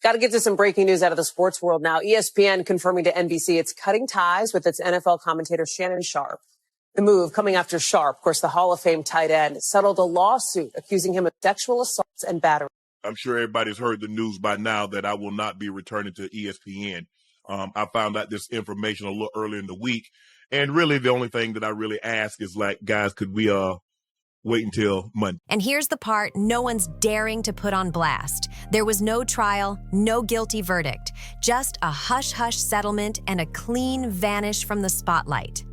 Got to get to some breaking news out of the sports world now. ESPN confirming to NBC it's cutting ties with its NFL commentator Shannon Sharpe. The move coming after Sharpe, of course, the Hall of Fame tight end, settled a lawsuit accusing him of sexual assaults and battery. I'm sure everybody's heard the news by now that I will not be returning to ESPN. I found out this information a little earlier in the week. And really, the only thing that I really ask is, like, guys, could we wait until Monday? And here's the part no one's daring to put on blast. There was no trial, no guilty verdict, just a hush-hush settlement and a clean vanish from the spotlight.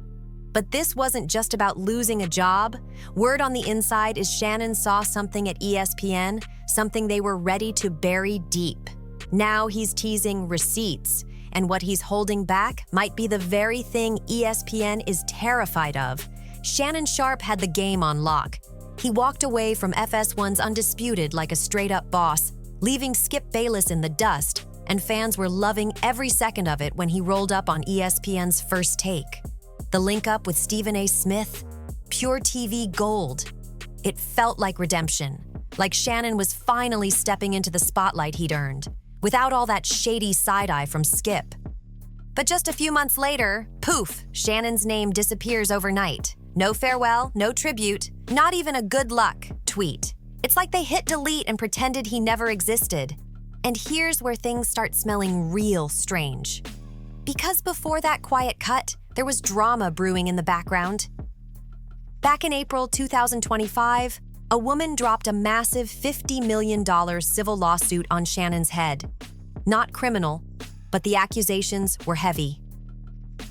But this wasn't just about losing a job. Word on the inside is Shannon saw something at ESPN, something they were ready to bury deep. Now he's teasing receipts, and what he's holding back might be the very thing ESPN is terrified of. Shannon Sharpe had the game on lock. He walked away from FS1's Undisputed like a straight-up boss, leaving Skip Bayless in the dust, and fans were loving every second of it when he rolled up on ESPN's First Take. The link-up with Stephen A. Smith, pure TV gold. It felt like redemption, like Shannon was finally stepping into the spotlight he'd earned, without all that shady side-eye from Skip. But just a few months later, poof, Shannon's name disappears overnight. No farewell, no tribute, not even a good luck tweet. It's like they hit delete and pretended he never existed. And here's where things start smelling real strange. Because before that quiet cut, there was drama brewing in the background. Back in April 2025, a woman dropped a massive $50 million civil lawsuit on Shannon's head. Not criminal, but the accusations were heavy.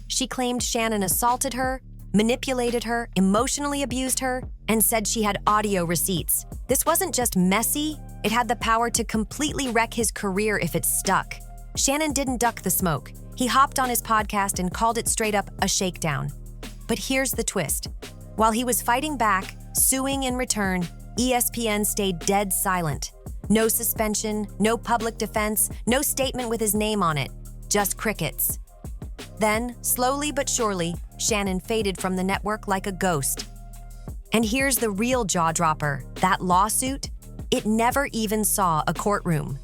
She claimed Shannon assaulted her, manipulated her, emotionally abused her, and said she had audio receipts. This wasn't just messy, it had the power to completely wreck his career if it stuck. Shannon didn't duck the smoke. He hopped on his podcast and called it straight up a shakedown. But here's the twist. While he was fighting back, suing in return, ESPN stayed dead silent. No suspension, no public defense, no statement with his name on it, just crickets. Then, slowly but surely, Shannon faded from the network like a ghost. And here's the real jaw-dropper. That lawsuit, it never even saw a courtroom.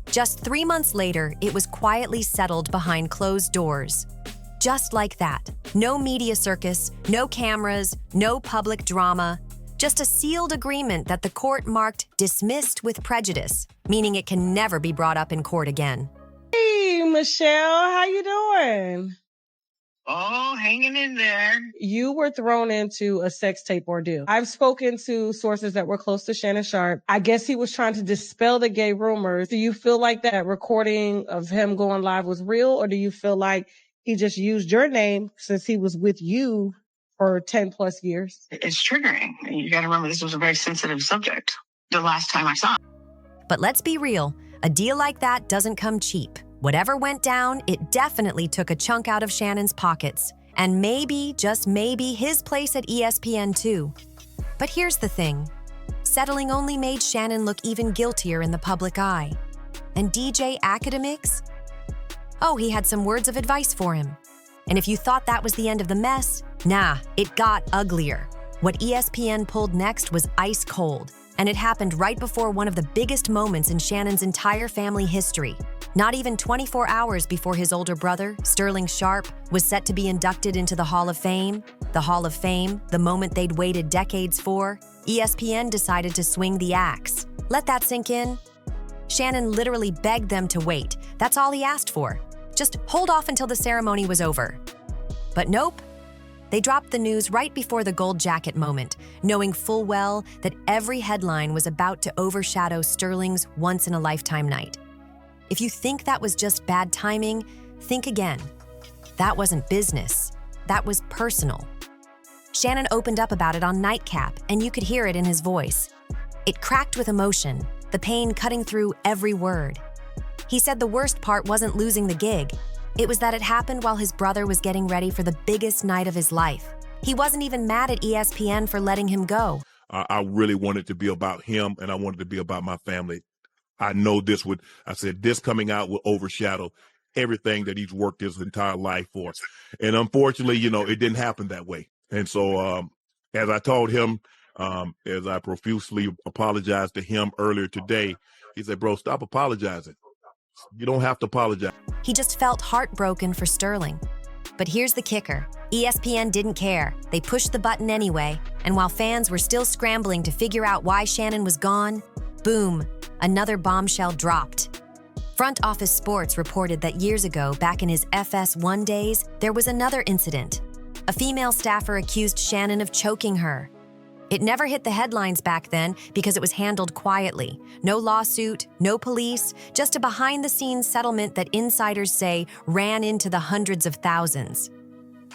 Just 3 months later, it was quietly settled behind closed doors. Just like that. No media circus, no cameras, no public drama. Just a sealed agreement that the court marked dismissed with prejudice, meaning it can never be brought up in court again. Hey, Michelle, how you doing? Oh, hanging in there. You were thrown into a sex tape ordeal. I've spoken to sources that were close to Shannon Sharpe. I guess he was trying to dispel the gay rumors. Do you feel like that recording of him going live was real, or do you feel like he just used your name since he was with you for 10 plus years? It's triggering. You got to remember this was a very sensitive subject the last time I saw him. But let's be real, a deal like that doesn't come cheap. Whatever went down, it definitely took a chunk out of Shannon's pockets. And maybe, just maybe, his place at ESPN too. But here's the thing. Settling only made Shannon look even guiltier in the public eye. And DJ Academics? Oh, he had some words of advice for him. And if you thought that was the end of the mess, nah, it got uglier. What ESPN pulled next was ice cold. And it happened right before one of the biggest moments in Shannon's entire family history. Not even 24 hours before his older brother, Sterling Sharpe, was set to be inducted into the Hall of Fame. The Hall of Fame, the moment they'd waited decades for, ESPN decided to swing the axe. Let that sink in. Shannon literally begged them to wait. That's all he asked for. Just hold off until the ceremony was over. But nope. They dropped the news right before the gold jacket moment, knowing full well that every headline was about to overshadow Sterling's once-in-a-lifetime night. If you think that was just bad timing, think again. That wasn't business. That was personal. Shannon opened up about it on Nightcap, and you could hear it in his voice. It cracked with emotion, the pain cutting through every word. He said the worst part wasn't losing the gig. It was that it happened while his brother was getting ready for the biggest night of his life. He wasn't even mad at ESPN for letting him go. I really wanted to be about him, and I wanted to be about my family. I know this coming out will overshadow everything that he's worked his entire life for. And unfortunately, it didn't happen that way. And so as I told him, as I profusely apologized to him earlier today, he said, bro, stop apologizing. You don't have to apologize. He just felt heartbroken for Sterling. But here's the kicker. ESPN didn't care. They pushed the button anyway, and while fans were still scrambling to figure out why Shannon was gone, boom, another bombshell dropped. Front Office Sports reported that years ago, back in his FS1 days, there was another incident. A female staffer accused Shannon of choking her. It never hit the headlines back then because it was handled quietly. No lawsuit, no police, just a behind-the-scenes settlement that insiders say ran into the hundreds of thousands.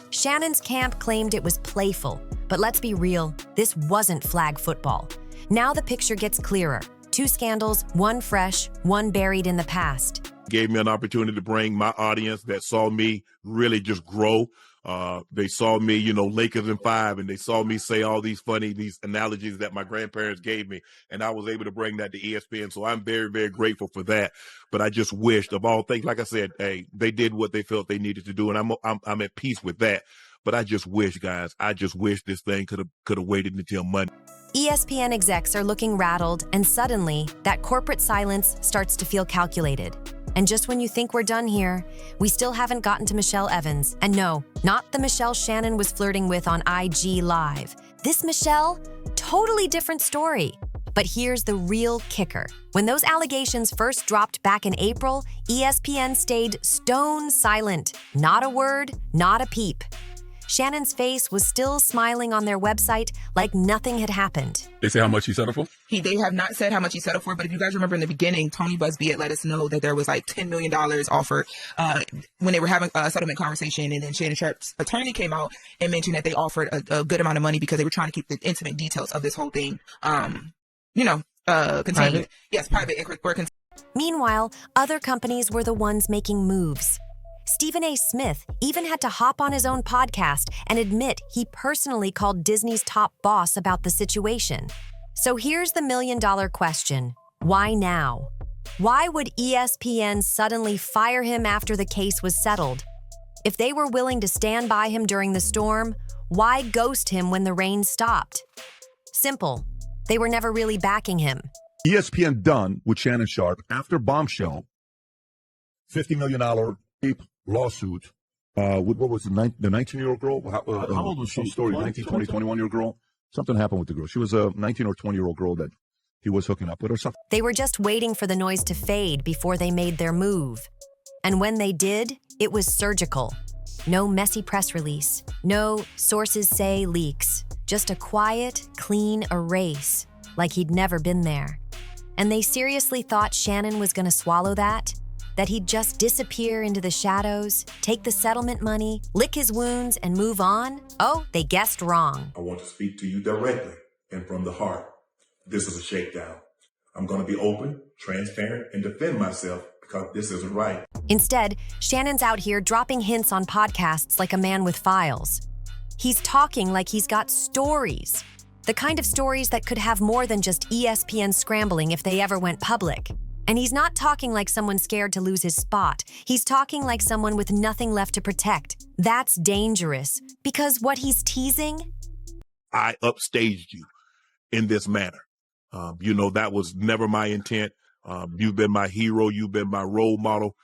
Shannon's camp claimed it was playful, but let's be real, this wasn't flag football. Now the picture gets clearer. 2 scandals, one fresh, one buried in the past. Gave me an opportunity to bring my audience that saw me really just grow. They saw me, Lakers in 5, and they saw me say all these analogies that my grandparents gave me, and I was able to bring that to ESPN. So I'm very, very grateful for that. But I just wished, of all things, like I said, hey, they did what they felt they needed to do, and I'm at peace with that. But I just wish, guys, this thing could have waited until Monday. ESPN execs are looking rattled, and suddenly, that corporate silence starts to feel calculated. And just when you think we're done here, we still haven't gotten to Michelle Evans. And no, not the Michelle Shannon was flirting with on IG Live. This Michelle, totally different story. But here's the real kicker. When those allegations first dropped back in April, ESPN stayed stone silent. Not a word, not a peep. Shannon's face was still smiling on their website like nothing had happened. They say how much he settled for? They have not said how much he settled for, but if you guys remember in the beginning, Tony Busby had let us know that there was like $10 million offered when they were having a settlement conversation, and then Shannon Sharpe's attorney came out and mentioned that they offered a good amount of money because they were trying to keep the intimate details of this whole thing, contained. Private? Yes, private or contained. Meanwhile, other companies were the ones making moves. Stephen A. Smith even had to hop on his own podcast and admit he personally called Disney's top boss about the situation. So here's the million-dollar question. Why now? Why would ESPN suddenly fire him after the case was settled? If they were willing to stand by him during the storm, why ghost him when the rain stopped? Simple. They were never really backing him. ESPN done with Shannon Sharpe after bombshell, $50 million lawsuit with what was the 19-year-old girl? How old was she? Story, 19, 20, 21-year-old girl. Something happened with the girl. She was a 19 or 20-year-old girl that he was hooking up with or something. They were just waiting for the noise to fade before they made their move. And when they did, it was surgical. No messy press release. No sources say leaks. Just a quiet, clean erase, like he'd never been there. And they seriously thought Shannon was going to swallow that? That he'd just disappear into the shadows, take the settlement money, lick his wounds, and move on? Oh, they guessed wrong. I want to speak to you directly and from the heart. This is a shakedown. I'm going to be open, transparent, and defend myself because this isn't right. Instead, Shannon's out here dropping hints on podcasts like a man with files. He's talking like he's got stories. The kind of stories that could have more than just ESPN scrambling if they ever went public. And he's not talking like someone scared to lose his spot. He's talking like someone with nothing left to protect. That's dangerous, because what he's teasing... I upstaged you in this manner. That was never my intent. You've been my hero. You've been my role model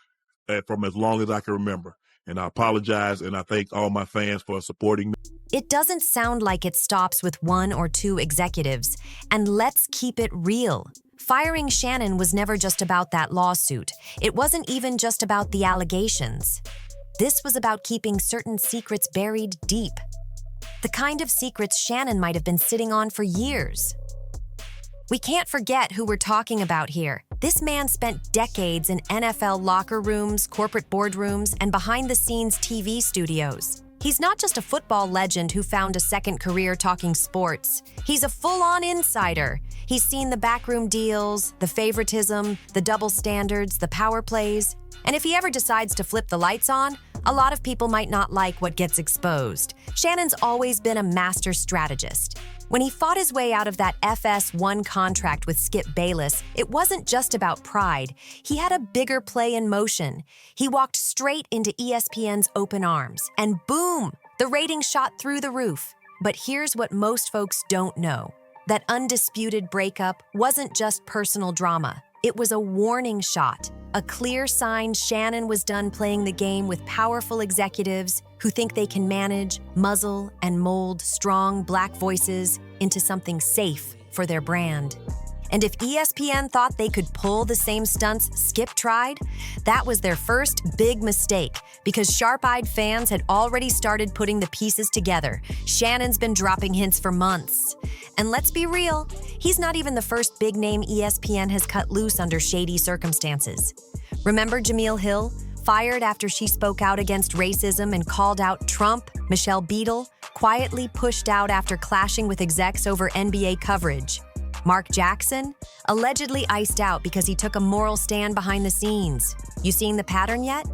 from as long as I can remember. And I apologize, and I thank all my fans for supporting me. It doesn't sound like it stops with 1 or 2 executives. And let's keep it real. Firing Shannon was never just about that lawsuit. It wasn't even just about the allegations. This was about keeping certain secrets buried deep. The kind of secrets Shannon might have been sitting on for years. We can't forget who we're talking about here. This man spent decades in NFL locker rooms, corporate boardrooms, and behind-the-scenes TV studios. He's not just a football legend who found a second career talking sports. He's a full-on insider. He's seen the backroom deals, the favoritism, the double standards, the power plays. And if he ever decides to flip the lights on, a lot of people might not like what gets exposed. Shannon's always been a master strategist. When he fought his way out of that FS1 contract with Skip Bayless, it wasn't just about pride. He had a bigger play in motion. He walked straight into ESPN's open arms, and boom, the ratings shot through the roof. But here's what most folks don't know. That undisputed breakup wasn't just personal drama. It was a warning shot, a clear sign Shannon was done playing the game with powerful executives who think they can manage, muzzle, and mold strong Black voices into something safe for their brand. And if ESPN thought they could pull the same stunts Skip tried, that was their first big mistake, because sharp-eyed fans had already started putting the pieces together. Shannon's been dropping hints for months. And let's be real, he's not even the first big name ESPN has cut loose under shady circumstances. Remember Jameel Hill, fired after she spoke out against racism and called out Trump? Michelle Beadle, quietly pushed out after clashing with execs over NBA coverage. Mark Jackson, allegedly iced out because he took a moral stand behind the scenes. You seeing the pattern yet?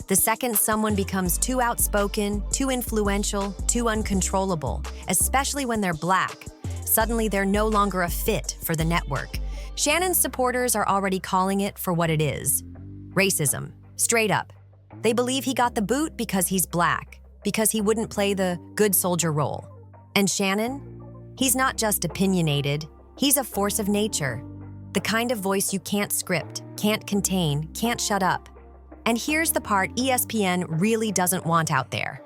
The second someone becomes too outspoken, too influential, too uncontrollable, especially when they're Black, suddenly they're no longer a fit for the network. Shannon's supporters are already calling it for what it is. Racism, straight up. They believe he got the boot because he's Black, because he wouldn't play the good soldier role. And Shannon? He's not just opinionated, he's a force of nature. The kind of voice you can't script, can't contain, can't shut up. And here's the part ESPN really doesn't want out there.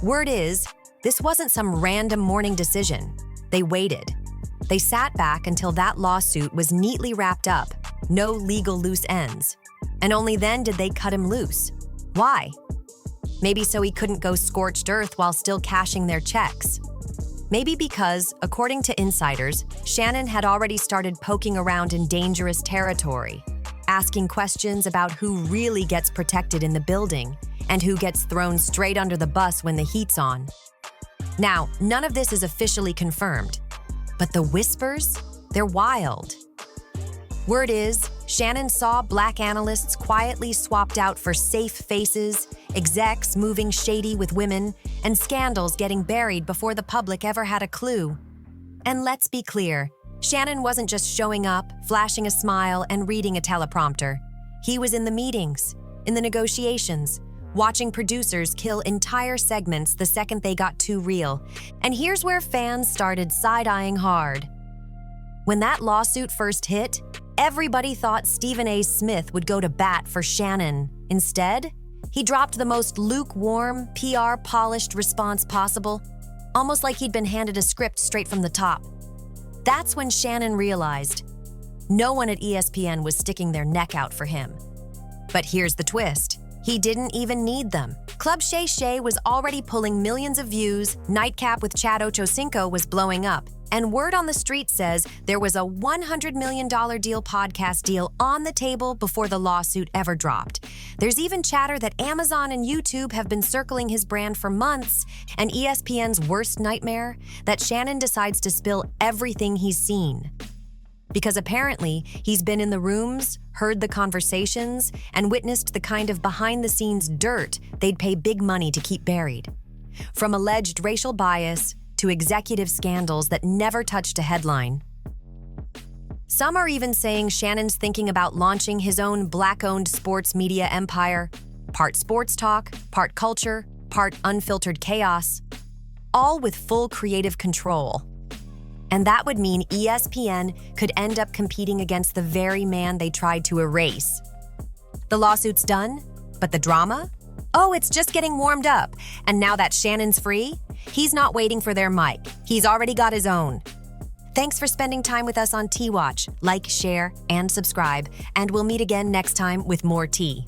Word is, this wasn't some random morning decision. They waited. They sat back until that lawsuit was neatly wrapped up, no legal loose ends. And only then did they cut him loose. Why? Maybe so he couldn't go scorched earth while still cashing their checks. Maybe because, according to insiders, Shannon had already started poking around in dangerous territory, asking questions about who really gets protected in the building and who gets thrown straight under the bus when the heat's on. Now, none of this is officially confirmed, but the whispers, they're wild. Word is, Shannon saw Black analysts quietly swapped out for safe faces, execs moving shady with women, and scandals getting buried before the public ever had a clue. And let's be clear, Shannon wasn't just showing up, flashing a smile, and reading a teleprompter. He was in the meetings, in the negotiations, watching producers kill entire segments the second they got too real. And here's where fans started side-eyeing hard. When that lawsuit first hit, everybody thought Stephen A. Smith would go to bat for Shannon. Instead, he dropped the most lukewarm, PR-polished response possible, almost like he'd been handed a script straight from the top. That's when Shannon realized no one at ESPN was sticking their neck out for him. But here's the twist. He didn't even need them. Club Shay Shay was already pulling millions of views, Nightcap with Chad Ochocinco was blowing up, and word on the street says there was a $100 million deal podcast deal on the table before the lawsuit ever dropped. There's even chatter that Amazon and YouTube have been circling his brand for months, and ESPN's worst nightmare, that Shannon decides to spill everything he's seen. Because apparently, he's been in the rooms, heard the conversations, and witnessed the kind of behind-the-scenes dirt they'd pay big money to keep buried. From alleged racial bias to executive scandals that never touched a headline. Some are even saying Shannon's thinking about launching his own Black-owned sports media empire, part sports talk, part culture, part unfiltered chaos, all with full creative control. And that would mean ESPN could end up competing against the very man they tried to erase. The lawsuit's done, but the drama? Oh, it's just getting warmed up. And now that Shannon's free, he's not waiting for their mic. He's already got his own. Thanks for spending time with us on TeaWatch. Like, share, and subscribe. And we'll meet again next time with more tea.